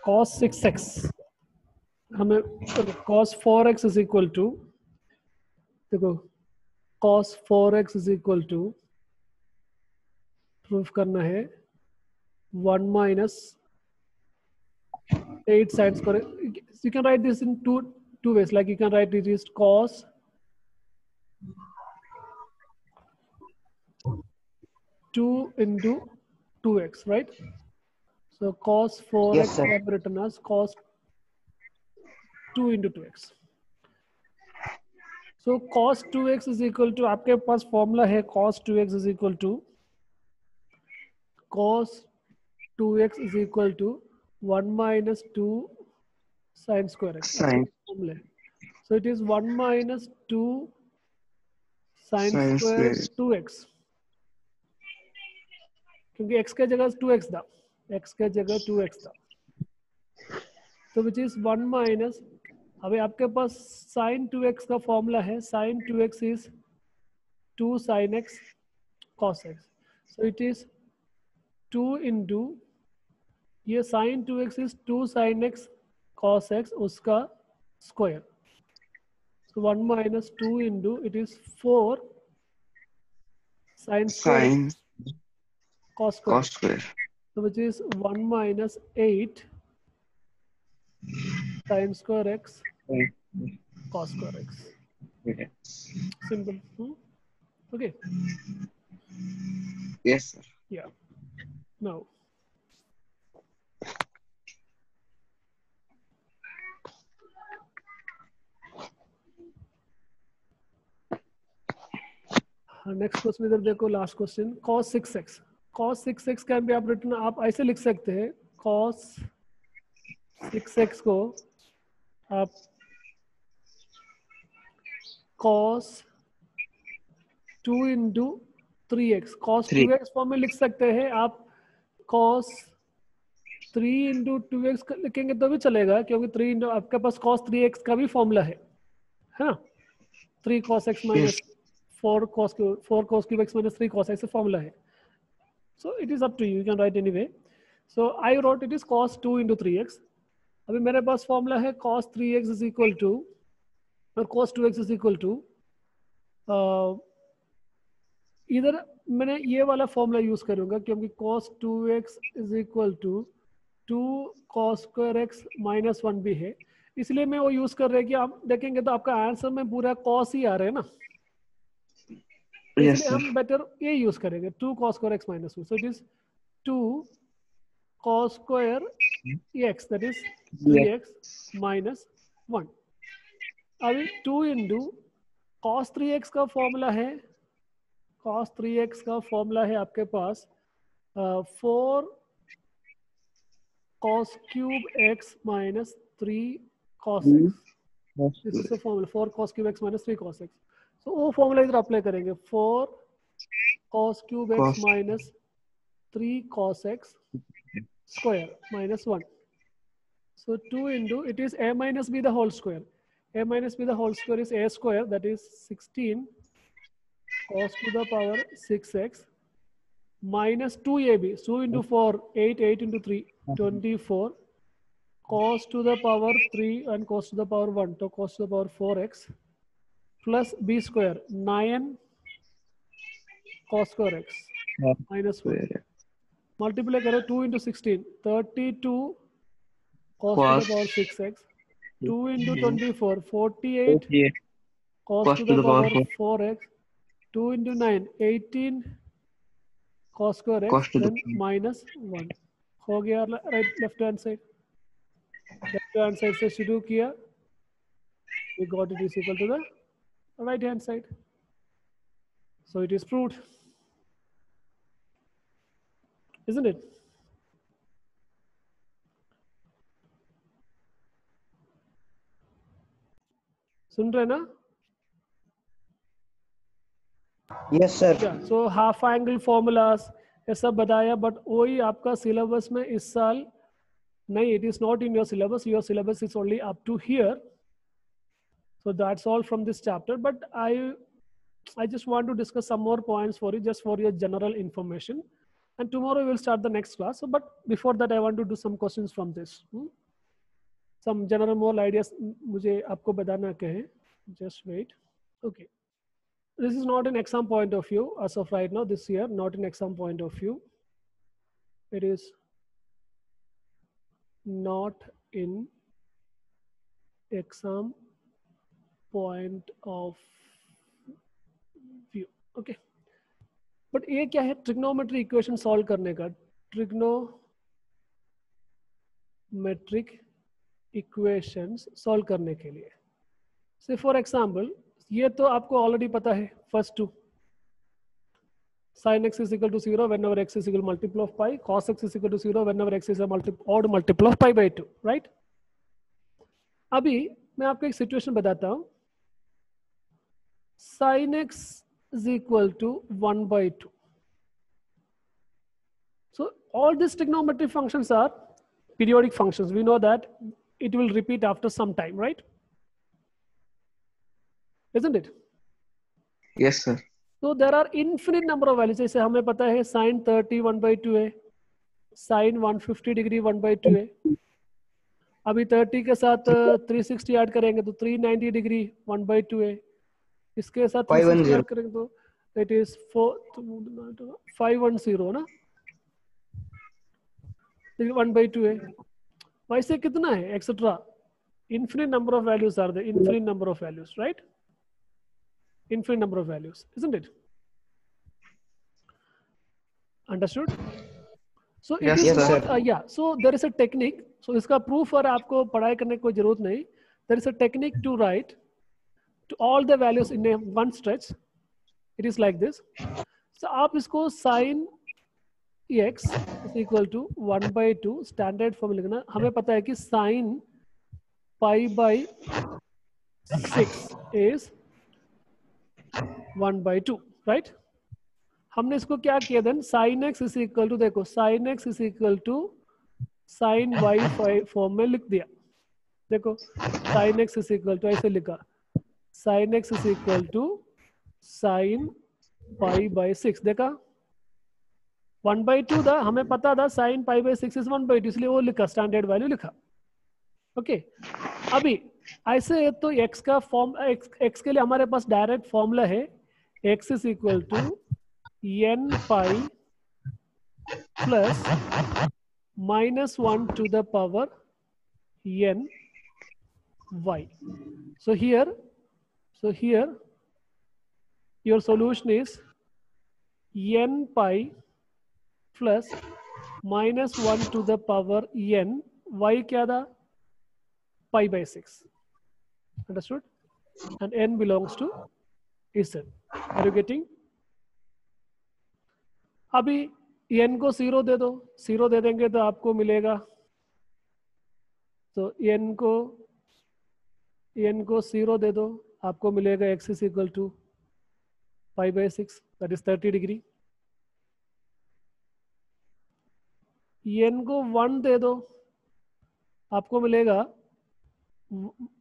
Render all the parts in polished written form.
cos 6x हमें cos 4x is equal to, देखो cos 4x is equal to proof करना है 1 minus 8 sin square. You can write this in two ways, like you can write it is cos 2 into 2x, right? So cos 4x Yes, sir. can be written as cos 2 into 2x. So cos 2x is equal to, आपके पास formula है cos 2x is equal to cos 2x is equal to 1 minus 2 sin square x. Sin. Formula है. So it is 1 minus 2 sin Sin square square. 2x. क्योंकि x के जगह 2x था, x के जगह 2x था, तो विच इज 1 माइनस, अभी आपके पास sin 2x का फॉर्मूला है, sin 2x is 2 sin x cos x, so it is 2 into, ये sin 2x is 2 sin x cos x उसका square, so 1 minus 2 into it is 4 sin square Sin cos square cos square. so which is 1 minus 8 sin square x cos square x. Simple. Okay. Yes, sir. Yeah. Now. Next question इधर देखो, last question cos 6x. cos 6x can भी आप return, आप ऐसे लिख सकते हैं cos 6x को आप cos 2 into 3x, cos 2x form में लिख सकते हैं आप, cos 3 into 2x लिखेंगे तो भी चलेगा, क्योंकि 3 into आपके पास cos 3x का भी फॉर्मूला है ना, 3 cos x minus 4 cos cube x minus 3 cos x formula है. So it is up to you, you can write anyway. So I wrote it is cos 2 into 3x. अभी मेरे पास formula है cos 3x is equal to, और cos 2x is equal to, इधर मैंने ये वाला formula use करूंगा, क्योंकि cos 2x is equal to 2 cos square x minus 1 भी है, इसलिए मैं वो यूज कर रहे हैं कि आप देखेंगे तो आपका आंसर में पूरा cos ही आ रहा है ना, Yes, इसलिए sir. हम बेटर ये यूज करेंगे 2 cos square x minus 1. So it is 2 cos square x, that is 3x minus 1. अभी 2 into cos 3x का फॉर्मूला है, cos 3x का फॉर्मूला है आपके पास 4 cos cube x minus 3 cos x. This is the formula, 4 cos cube x minus 3 cos x. So वो formula इधर apply करेंगे, 4 cos cube x minus 3 cos x square minus 1. So 2 into, it is a minus b the whole square. A minus b the whole square is a square, that is 16 cos to the power 6x minus 2ab. 2 into 4, 8, 8 into 3, 24 cos to the power 3 and cos to the power 1, so cos to the power 4x plus b square, 9 cos square x minus 1. Multiply करो 2 into 16, 32 cos to the power 6x, 2 into 24, 48 cos to the power 4x, 2 into 9, 18 cos square x, then minus 1. हो गया right left hand side, left hand side से शुरू किया, we got it is equal to the right hand side. So it is proved, isn't it? सुन रहे ना? Yes, sir. So half angle formulas ये सब बताया, बट वही आपका सिलेबस में इस साल नहीं, it is not in your syllabus is only up to here. So that's all from this chapter, but I just want to discuss some more points for you, just for your general information. and tomorrow we will start the next class. So, but before that, I want to do some questions from this. Some general more ideas मुझे आपको बताना कहे. Just wait. Okay. This is not an exam point of view as of right now. This year, not an exam point of view. It is not in exam point of view. Okay. But ये क्या है? Trigonometry equation solve करने का. Trigonometric equations solve करने के लिए. Say for example, ये तो आपको already पता है. First two. Sin x is equal to 0 whenever x is equal to multiple of pi. Cos x is equal to 0 whenever x is a odd multiple of pi by 2. Right? अभी मैं आपको एक situation बताता हूँ. Sin x is equal to 1 by 2. So all these trigonometric functions are periodic functions. We know that it will repeat after some time, right? Isn't it? Yes, sir. So there are infinite number of values. जैसे हमें पता है sin 30 1 by 2 है, sin 150 degree 1 by 2 है. अभी 30 के साथ 360 add करेंगे तो 390 डिग्री 1 by 2 है. इसके साथ 360 ऐड करेंगे तो it is 510 ना, 1 by 2 है. वैसे कितना है etcetera. Infinite number of values are there. Infinite number of values, right? Infinite number of values, isn't it? Understood? So it is not yeah. So there is a technique. So इसका proof और आपको पढ़ाई करने की कोई जरूरत नहीं. There is a technique to write to all the values in a one stretch. It is like this. So आप इसको sin x is equal to 1 by 2 standard form लिखना. हमें पता है कि sin pi by 6 is 1 by 2, right? हमने इसको क्या किया then sin x is equal to, देखो sin x is equal to sin y form में लिख दिया. देखो sin x is equal to ऐसे लिखा, sin x is equal to sin pi by 6. देखा 1 by 2 था, हमें पता था sin pi by 6 is 1 by 2, इसलिए वो लिखा, स्टैंडर्ड वैल्यू लिखा. ओके अभी ऐसे तो x का फॉर्म x के लिए हमारे पास डायरेक्ट फॉर्मूला है. x is equal to n pi plus minus 1 to the power n y. So here your solution is n pi plus minus 1 to the power n y क्या था pi by 6. Understood? And n belongs to z. Are you getting? अभी n को 0 दे दो, 0 दे देंगे तो आपको मिलेगा, तो n को 0 दे दो, आपको मिलेगा x is equal to pi by 6, that is 30 degree. n को 1 दे दो, आपको मिलेगा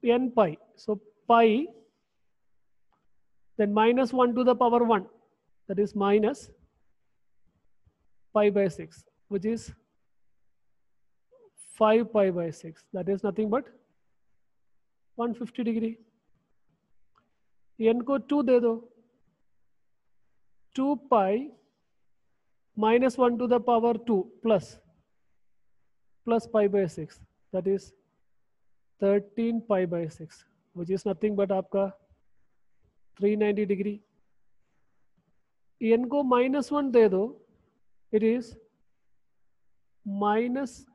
n pi. So pi, then minus 1 to the power 1, that is minus pi by 6, which is 5 pi by 6. That is nothing but 150 degree. n को 2 दे दो, 2 pi minus 1 to the power 2 plus pi by 6, that is 13 pi by 6, which is nothing but आपका 390 degree. n को minus 1 दे दो, it is minus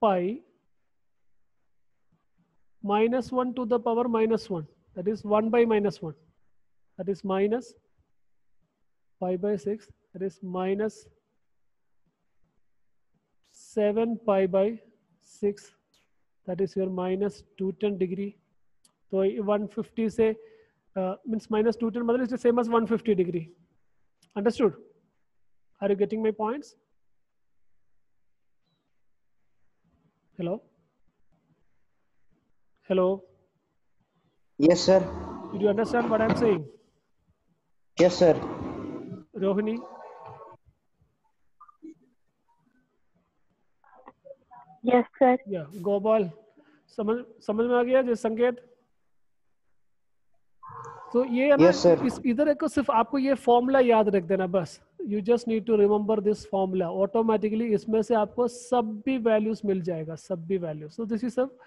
pi minus 1 to the power minus 1, that is 1 by minus 1, that is minus pi by 6, that is minus 7 pi by 6, that is your minus 210 degree. So 150 से means minus 210 मतलब is the same as 150 degree. Understood? Are you getting my points? Hello? Hello? Yes, sir. Did you understand what I'm saying? Yes, sir. Rohini? Yes, sir. या गोपाल, समझ में आ गया जो संकेत? तो ये है ना, Yes, sir. इस इधर एक को सिर्फ आपको ये फॉर्मूला याद रख देना बस. You just need to remember this formula. Automatically इसमें से आपको सब भी वैल्यूज मिल जाएगा, सब भी वैल्यूज. सो दिस इज सब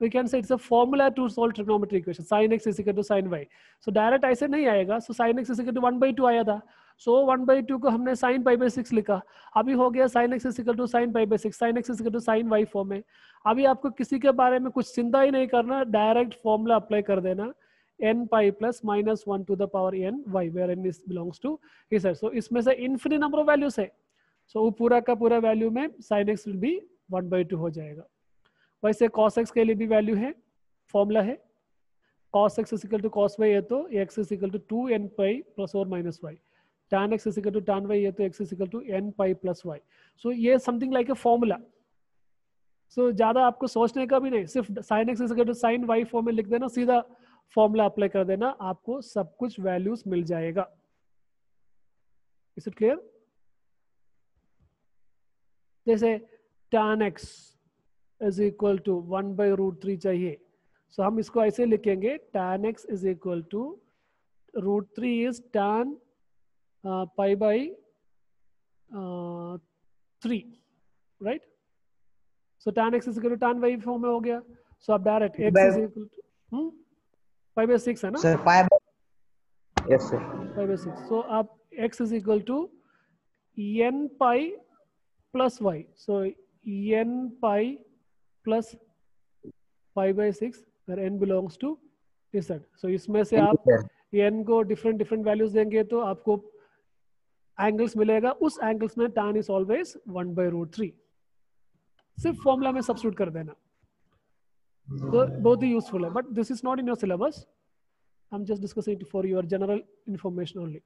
we can say it's a formula to solve trigonometry equation. Sin x is equal to sin y. So direct ऐसे नहीं आएगा. So sin x is equal to 1/2 आया था. So 1/2 को हमने sin pi/6 लिखा. अभी हो गया sin x is equal to sin pi/6. Sin x is equal to sin y form में. अभी आपको किसी के बारे में कुछ चिंता ही नहीं करना, डायरेक्ट फॉर्मूला अप्लाई कर देना. n pi plus minus 1 to the power n y, where n is belongs to here. So इसमें से infinite number of values है. So वो पूरा का पूरा वैल्यू में sin x will be 1/2 हो जाएगा. वैसे cos x के लिए भी वैल्यू है, फॉर्मूला है. cos x is equal to cos y है तो x is equal to 2n pi plus or minus y. tan x is equal to tan y है तो x is equal to n pi plus y. So ये something like a formula. So ज्यादा आपको सोचने का भी नहीं, सिर्फ sin x is equal to sin y form में लिख देना, सीधा फॉर्मूला अप्लाई कर देना, आपको सब कुछ वैल्यूज मिल जाएगा. Is it clear? जैसे tan x is equal to 1/√3 चाहिए, सो हम इसको ऐसे लिखेंगे, tan x is equal to √3 is tan pi by 3, right? So tan x is equal to tan y form में हो गया. सो आप direct x is equal to pi by 6 है ना? Sir, pi by. Yes, sir. pi by 6. So आप x is equal to n pi plus y. So n pi plus pi by 6 where n belongs to z. So इसमें से आप n को different values देंगे तो आपको angles मिलेगा. उस एंगल्स में tan is always 1/√3. सिर्फ फॉर्मूला में सब्स्टिट्यूट कर देना. तो बहुत ही यूजफुल है, but this is not in your syllabus. I am just discussing it for your general information only.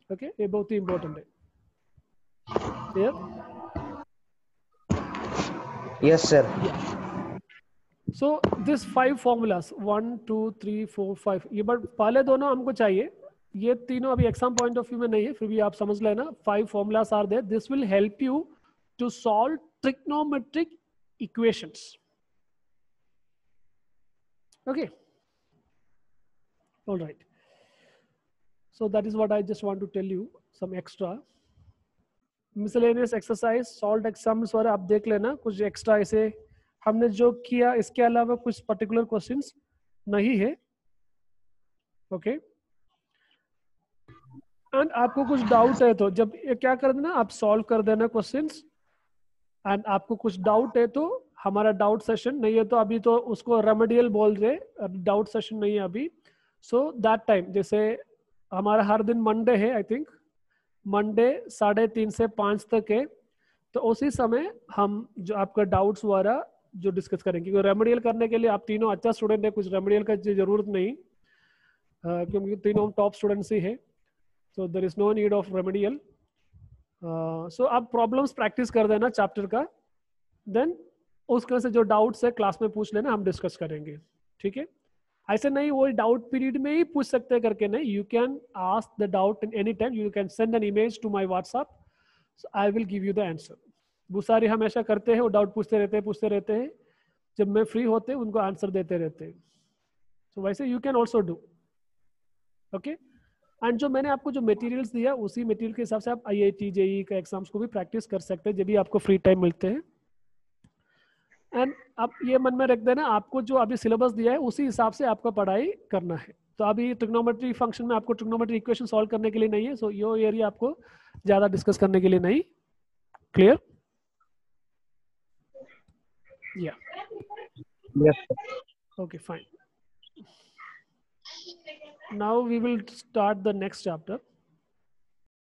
Okay, ये बहुत ही इंपॉर्टेंट है. Clear? Yes, sir. So this 5 formulas 1 2 3 4 5, ये बट पहले दोनों हमको चाहिए, ये तीनों अभी एग्जाम पॉइंट ऑफ व्यू में नहीं है, फिर भी आप समझ लेना. 5 formulas are there. This will help you to solve trigonometric equations. Okay, all right. So that is what I just want to tell you, some extra miscellaneous exercise. Solved exams वाला आप देख लेना, कुछ एक्स्ट्रा ऐसे हमने जो किया इसके अलावा कुछ पर्टिकुलर क्वेश्चंस नहीं है. ओके, एंड आपको कुछ डाउट है तो जब ये क्या कर देना, आप सॉल्व कर देना क्वेश्चंस. एंड आपको कुछ डाउट है तो हमारा डाउट सेशन नहीं है तो अभी तो उसको रेमेडियल बोल रहे, डाउट सेशन नहीं है अभी. सो दैट टाइम, जैसे हमारा हर दिन मंडे है, आई थिंक मंडे 3:30 से 5 तक है, तो उसी समय हम जो आपका डाउट्स वगैरह जो डिस्कस करेंगे. क्योंकि रेमेडियल करने के लिए आप तीनों अच्छा स्टूडेंट है, कुछ रेमेडियल का जरूरत नहीं, क्योंकि तीनों टॉप स्टूडेंट्स ही है. So there is no need of remedial. So आप प्रॉब्लम्स प्रैक्टिस कर देना चैप्टर का, देन उसके से जो डाउट्स है क्लास में पूछ लेना, हम डिस्कस करेंगे. ठीक है? ऐसे नहीं वो डाउट पीरियड में ही पूछ सकते हैं करके नहीं. You can ask the doubt in any time. You can send an image to my WhatsApp, so I will give you the answer. भूसारी हमेशा करते हैं, वो डाउट पूछते रहते हैं. जब मैं फ्री होते हैं उनको आंसर देते रहते हैं. सो वैसे you can also do. Okay, and जो मैंने आपको जो मटेरियल्स दिया उसी मटेरियल के हिसाब से आप IIT JEE का एग्जाम्स को भी प्रैक्टिस कर सकते हैं जब भी आपको फ्री टाइम मिलते हैं. एंड आप ये मन में रख देना, आपको जो अभी सिलेबस दिया है उसी हिसाब से आपको पढ़ाई करना है. तो अभी ट्रिग्नोमेट्री फंक्शन में आपको ट्रिग्नोमेट्री इक्वेशन सॉल्व करने के लिए नहीं है. सो ये एरिया आपको ज्यादा डिस्कस करने के लिए नहीं. क्लियर? या Yes, sir. okay, fine. Now we will start the next chapter.